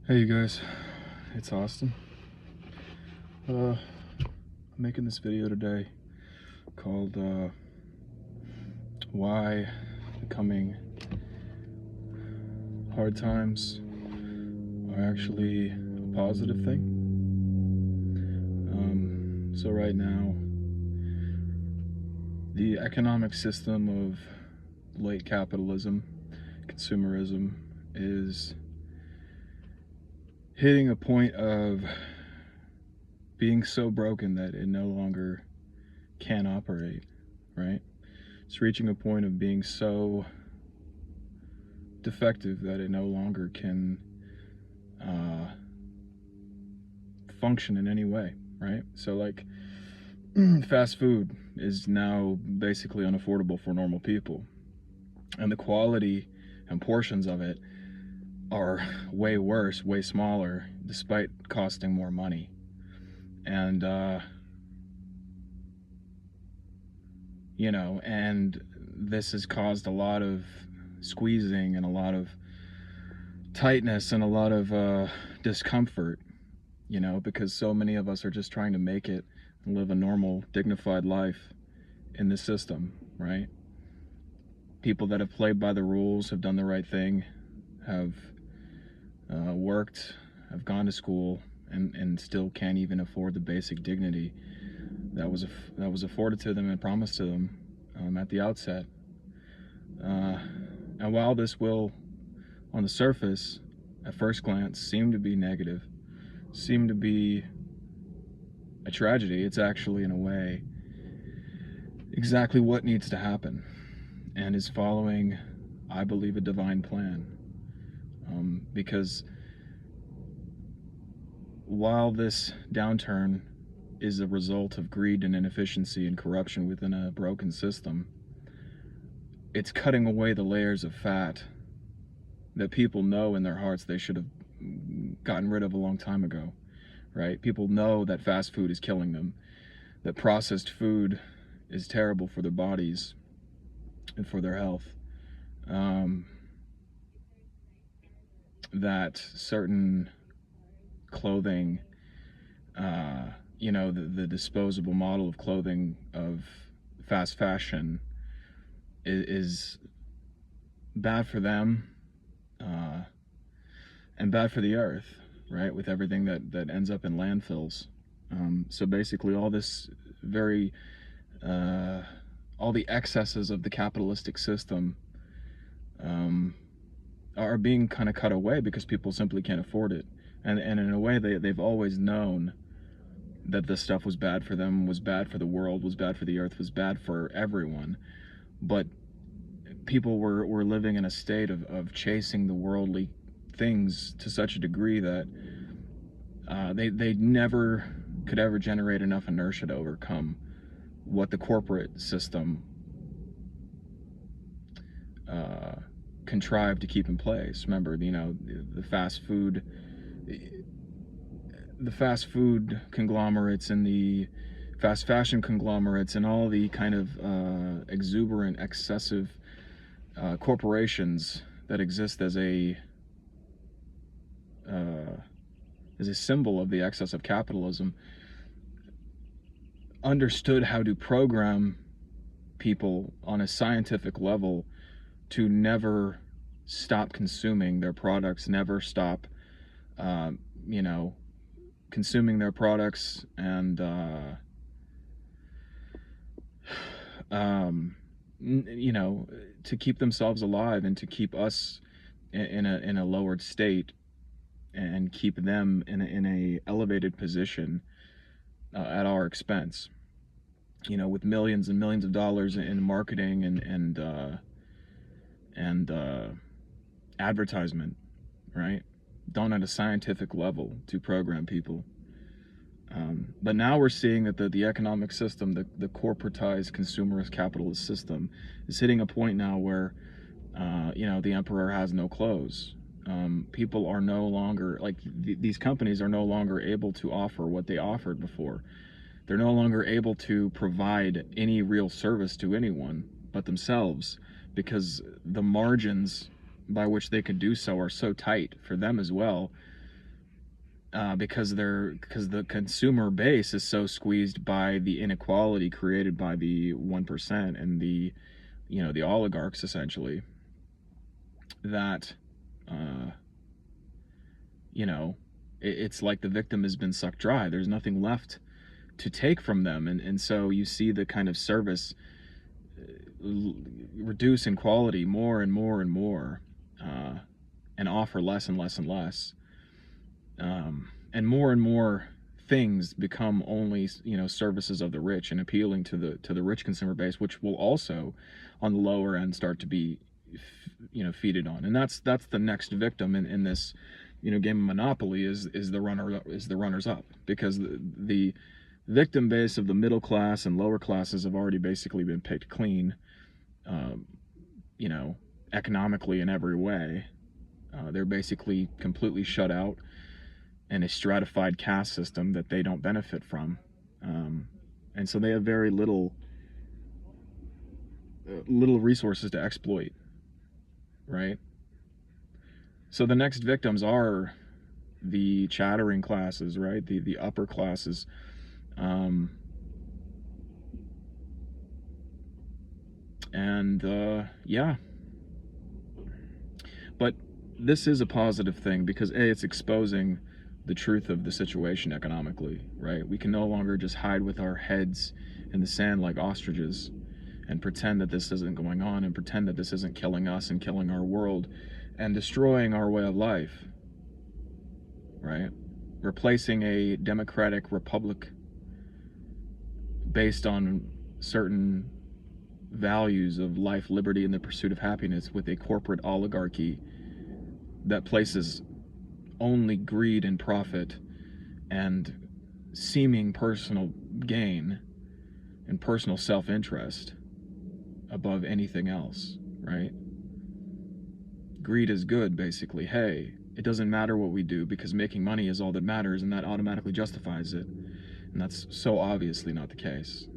Hey you guys, it's Austin. I'm making this video today called Why Becoming Hard Times Are Actually a Positive Thing. So right now, the economic system of late capitalism, consumerism, is hitting a point of being so broken that it no longer can operate, right? It's reaching a point of being so defective that it no longer can function in any way, right? So like fast food is now basically unaffordable for normal people, and the quality and portions of it are way worse, way smaller, despite costing more money. And and this has caused a lot of squeezing and a lot of tightness and a lot of discomfort, because so many of us are just trying to make it and live a normal, dignified life in this system, right? People that have played by the rules, have done the right thing, have worked, have gone to school, and still can't even afford the basic dignity that was afforded to them and promised to them at the outset. And while this will, on the surface, at first glance, seem to be negative, seem to be a tragedy, it's actually, in a way, exactly what needs to happen, and is following, I believe, a divine plan. Because while this downturn is a result of greed and inefficiency and corruption within a broken system, it's cutting away the layers of fat that people know in their hearts they should have gotten rid of a long time ago, right? People know that fast food is killing them, that processed food is terrible for their bodies and for their health, that certain clothing, the disposable model of clothing of fast fashion is bad for them, and bad for the earth, right? With everything that ends up in landfills. So basically all this all the excesses of the capitalistic system are being kind of cut away because people simply can't afford it. And in a way, they've always known that this stuff was bad for them, was bad for the world, was bad for the earth, was bad for everyone. But people were living in a state of chasing the worldly things to such a degree that they never could ever generate enough inertia to overcome what the corporate system contrived to keep in place. Remember, the fast food conglomerates and the fast fashion conglomerates and all the kind of exuberant, excessive corporations that exist as a symbol of the excess of capitalism, understood how to program people on a scientific level to never stop consuming their products, never stop, consuming their products, and to keep themselves alive and to keep us in a lowered state and keep them in a elevated position at our expense. With millions and millions of dollars in marketing and advertisement, right? Done at a scientific level to program people. But now we're seeing that the economic system, the corporatized consumerist capitalist system, is hitting a point now where, the emperor has no clothes. People are no longer, like, these companies are no longer able to offer what they offered before. They're no longer able to provide any real service to anyone but themselves, because the margins by which they could do so are so tight for them as well, because the consumer base is so squeezed by the inequality created by the 1% and the the oligarchs essentially, that uh, it's like the victim has been sucked dry. There's nothing left to take from them, and so you see the kind of service reduce in quality more and more and more, uh, and offer less and less and less, and more things become only services of the rich and appealing to the rich consumer base, which will also on the lower end start to be feeded on. And that's the next victim in this game of Monopoly is the runners up, because the victim base of the middle class and lower classes have already basically been picked clean, um, economically in every way. They're basically completely shut out in a stratified caste system that they don't benefit from, and so they have very little resources to exploit, right? So the next victims are the chattering classes, right? The upper classes. Yeah, but this is a positive thing because it's exposing the truth of the situation economically, right? We can no longer just hide with our heads in the sand like ostriches and pretend that this isn't going on, and pretend that this isn't killing us and killing our world and destroying our way of life, right? Replacing a democratic republic based on certain values of life, liberty, and the pursuit of happiness with a corporate oligarchy that places only greed and profit and seeming personal gain and personal self-interest above anything else, right? Greed is good, basically. Hey, it doesn't matter what we do because making money is all that matters, and that automatically justifies it. And that's so obviously not the case.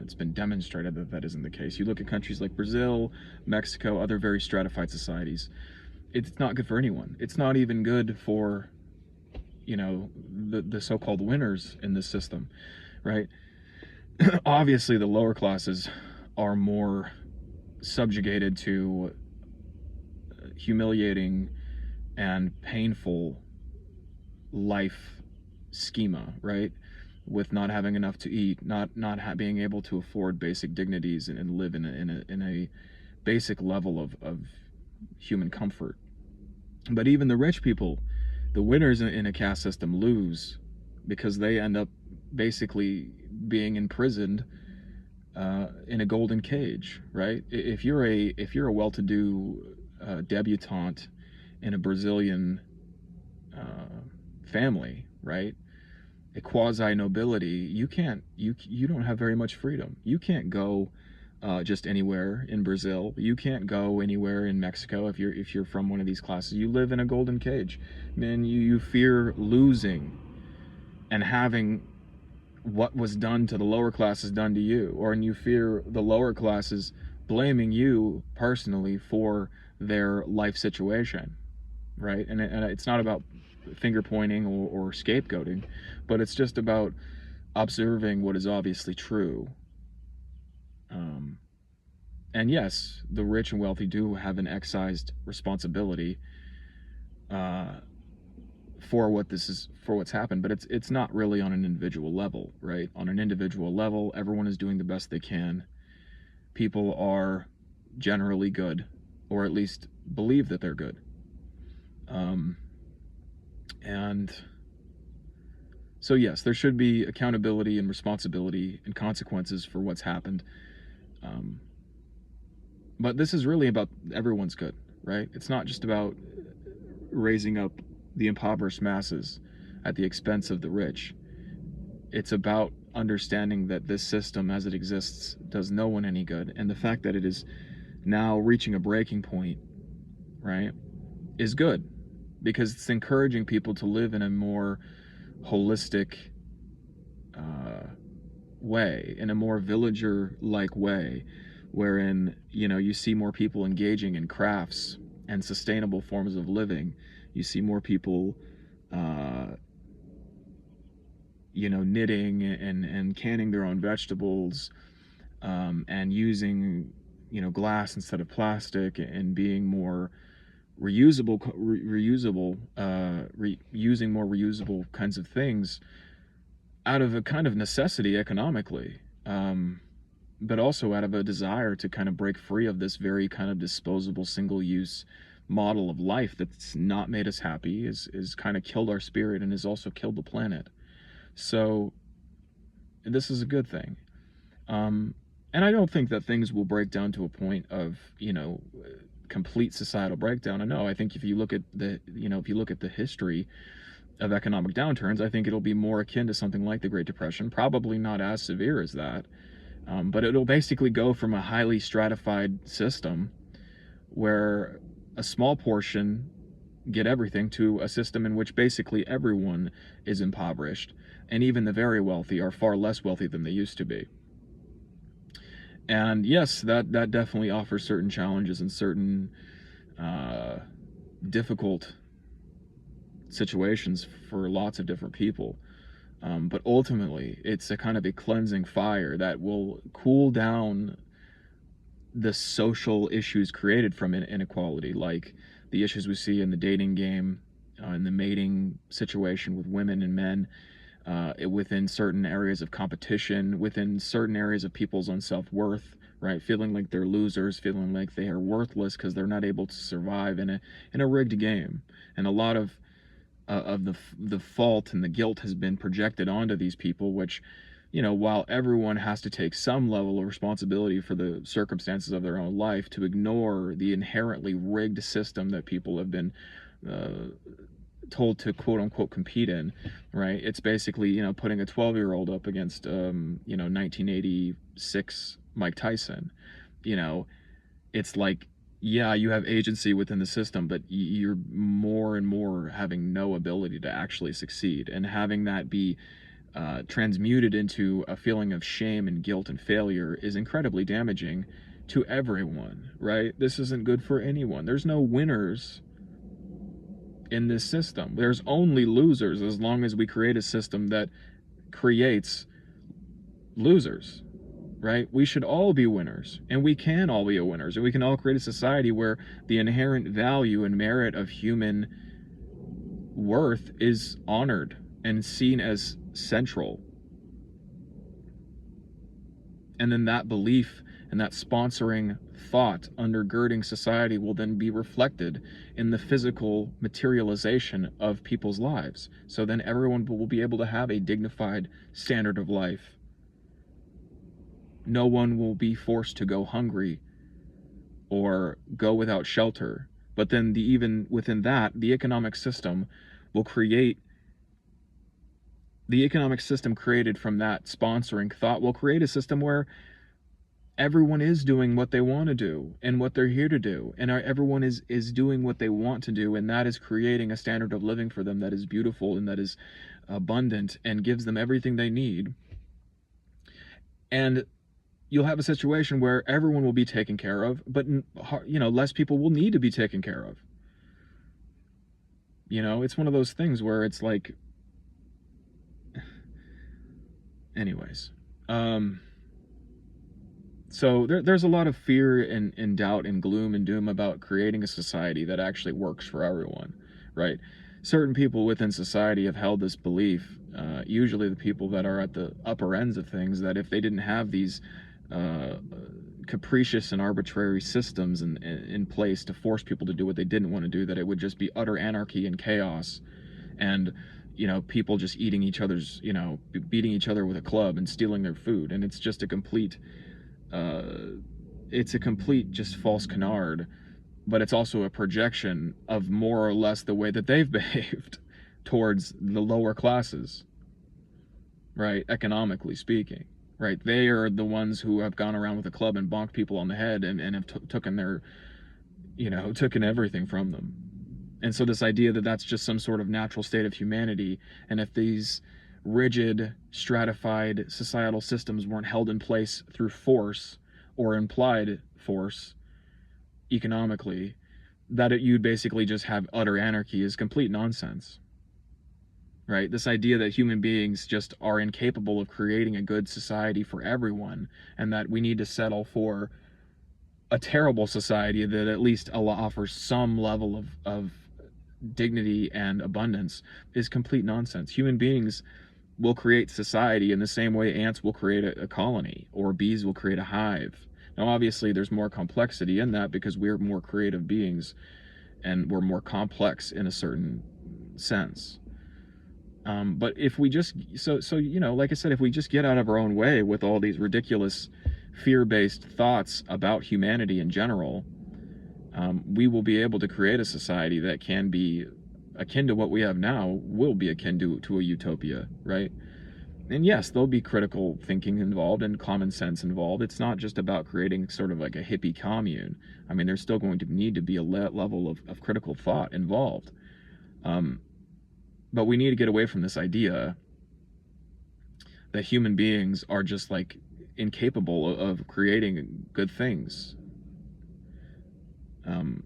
It's been demonstrated that that isn't the case. You look at countries like Brazil, Mexico, other very stratified societies. It's not good for anyone. It's not even good for, the so-called winners in this system, right? Obviously, the lower classes are more subjugated to humiliating and painful life schema, right? With not having enough to eat, not being able to afford basic dignities and live in a basic level of human comfort. But even the rich people, the winners in a caste system, lose because they end up basically being imprisoned in a golden cage, right? If you're a well-to-do debutante in a Brazilian family, right? A quasi nobility, you don't have very much freedom. You can't go just anywhere in Brazil. You can't go anywhere in Mexico if you're from one of these classes. You live in a golden cage. Man, you fear losing and having what was done to the lower classes done to you, and you fear the lower classes blaming you personally for their life situation, right? And it's not about finger pointing or scapegoating, but it's just about observing what is obviously true. And yes, the rich and wealthy do have an excised responsibility for what's happened, but it's not really on an individual level, right? On an individual level, everyone is doing the best they can. People are generally good, or at least believe that they're good. And so yes, there should be accountability and responsibility and consequences for what's happened. But this is really about everyone's good, right? It's not just about raising up the impoverished masses at the expense of the rich. It's about understanding that this system as it exists does no one any good, and the fact that it is now reaching a breaking point, right, is good, because it's encouraging people to live in a more holistic way, in a more villager-like way, wherein you see more people engaging in crafts and sustainable forms of living. You see more people knitting and canning their own vegetables, and using, glass instead of plastic, and being more using more reusable kinds of things out of a kind of necessity economically, but also out of a desire to kind of break free of this very kind of disposable, single-use model of life that's not made us happy, is kind of killed our spirit, and has also killed the planet. So this is a good thing. And I don't think that things will break down to a point of, complete societal breakdown. And no, I think if you look at the history of economic downturns, I think it'll be more akin to something like the Great Depression, probably not as severe as that. But it'll basically go from a highly stratified system where a small portion get everything, to a system in which basically everyone is impoverished, and even the very wealthy are far less wealthy than they used to be. And yes, that definitely offers certain challenges and certain difficult situations for lots of different people. But ultimately, it's a kind of a cleansing fire that will cool down the social issues created from inequality, like the issues we see in the dating game, in the mating situation with women and men, within certain areas of competition, within certain areas of people's own self-worth, right? Feeling like they're losers, feeling like they are worthless because they're not able to survive in a rigged game. And a lot of the fault and the guilt has been projected onto these people, which, while everyone has to take some level of responsibility for the circumstances of their own life, to ignore the inherently rigged system that people have been told to quote unquote compete in, right? It's basically, putting a 12-year-old up against 1986 Mike Tyson. It's like, yeah, you have agency within the system, but you're more and more having no ability to actually succeed, and having that be transmuted into a feeling of shame and guilt and failure is incredibly damaging to everyone, right? This isn't good for anyone. There's no winners in this system. There's only losers, as long as we create a system that creates losers, right? We should all be winners, and we can all be winners, and we can all create a society where the inherent value and merit of human worth is honored and seen as central. And then that belief and that sponsoring thought undergirding society will then be reflected in the physical materialization of people's lives. So then everyone will be able to have a dignified standard of life. No one will be forced to go hungry or go without shelter. But then even within that, the economic system created from that sponsoring thought will create a system where everyone is doing what they want to do and what they're here to do, and everyone is doing what they want to do, and that is creating a standard of living for them that is beautiful and that is abundant and gives them everything they need. And you'll have a situation where everyone will be taken care of, but less people will need to be taken care of. It's one of those things where it's like, anyways, so there's a lot of fear and doubt and gloom and doom about creating a society that actually works for everyone, right? Certain people within society have held this belief, usually the people that are at the upper ends of things, that if they didn't have these capricious and arbitrary systems in place to force people to do what they didn't want to do, that it would just be utter anarchy and chaos, and people just eating each other's, beating each other with a club and stealing their food. And it's just a complete just false canard, but it's also a projection of more or less the way that they've behaved towards the lower classes, right? Economically speaking, right? They are the ones who have gone around with a club and bonked people on the head and have taken their, taken everything from them. And so this idea that that's just some sort of natural state of humanity, and if these rigid, stratified societal systems weren't held in place through force or implied force economically, that you'd basically just have utter anarchy, is complete nonsense. right? This idea that human beings just are incapable of creating a good society for everyone, and that we need to settle for a terrible society that at least offers some level of dignity and abundance, is complete nonsense. Human beings will create society in the same way ants will create a colony, or bees will create a hive. Now, obviously, there's more complexity in that because we're more creative beings and we're more complex in a certain sense. But if we just, like I said, if we just get out of our own way with all these ridiculous fear-based thoughts about humanity in general, we will be able to create a society that can be akin to what we have now, will be akin to a utopia, right? And yes, there'll be critical thinking involved and common sense involved. It's not just about creating sort of like a hippie commune. I mean, there's still going to need to be a level of critical thought involved. But we need to get away from this idea that human beings are just like incapable of creating good things,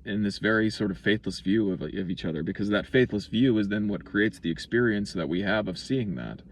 in this very sort of faithless view of each other, because that faithless view is then what creates the experience that we have of seeing that.